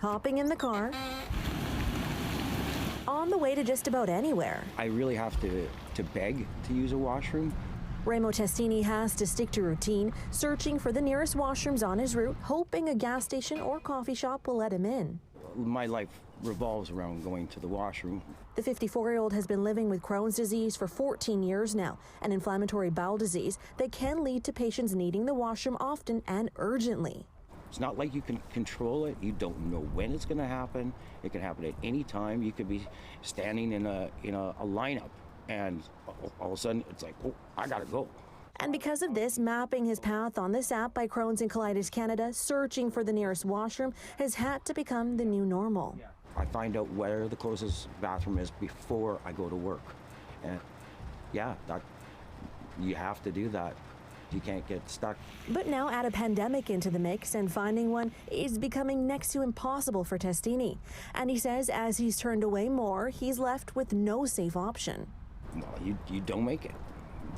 hopping in the car, on the way to just about anywhere. I really have to beg to use a washroom. Remo Testini has to stick to routine, searching for the nearest washrooms on his route, hoping a gas station or coffee shop will let him in. My life revolves around going to the washroom. The 54-year-old has been living with Crohn's disease for 14 years now, an inflammatory bowel disease that can lead to patients needing the washroom often and urgently. It's not like you can control it. You don't know when it's going to happen. It can happen at any time. You could be standing in a lineup, and all of a sudden it's like, oh, I gotta go. And because of this, mapping his path on this app by Crohn's and Colitis Canada, searching for the nearest washroom, has had to become the new normal. I find out where the closest bathroom is before I go to work. And yeah, you have to do that. You can't get stuck. But now add a pandemic into the mix, and finding one is becoming next to impossible for Testini. And he says as he's turned away more, he's left with no safe option. Well, you don't make it.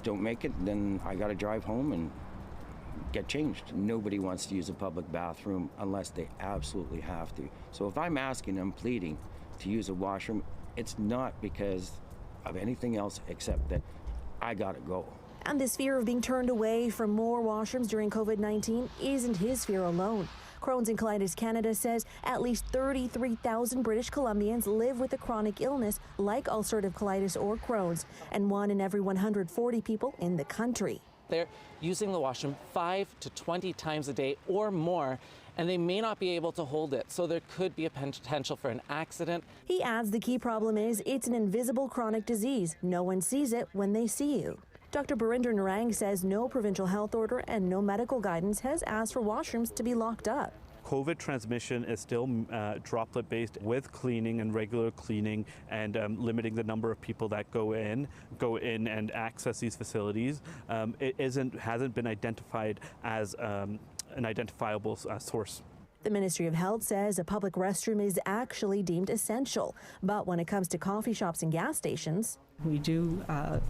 Don't make it, then I got to drive home and get changed. Nobody wants to use a public bathroom unless they absolutely have to. So if I'm asking them, pleading to use a washroom, it's not because of anything else except that I got to go. And this fear of being turned away from more washrooms during COVID-19 isn't his fear alone. Crohn's and Colitis Canada says at least 33,000 British Columbians live with a chronic illness like ulcerative colitis or Crohn's, and 1 in every 140 people in the country. They're using the washroom 5 to 20 times a day or more, and they may not be able to hold it, so there could be a potential for an accident. He adds the key problem is it's an invisible chronic disease. No one sees it when they see you. Dr. Barinder Narang says no provincial health order and no medical guidance has asked for washrooms to be locked up. COVID transmission is still droplet-based with cleaning and regular cleaning and limiting the number of people that go in and access these facilities. It hasn't been identified as an identifiable source. The Ministry of Health says a public restroom is actually deemed essential, but when it comes to coffee shops and gas stations, we do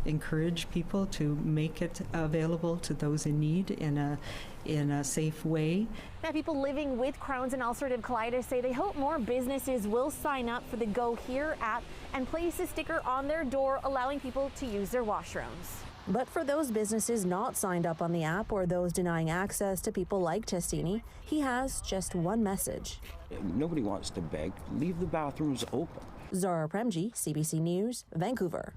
encourage people to make it available to those in need in a safe way. Now, people living with Crohn's and ulcerative colitis say they hope more businesses will sign up for the Go Here app and place a sticker on their door allowing people to use their washrooms. But for those businesses not signed up on the app or those denying access to people like Testini, he has just one message. Nobody wants to beg. Leave the bathrooms open. Zara Premji, CBC News, Vancouver.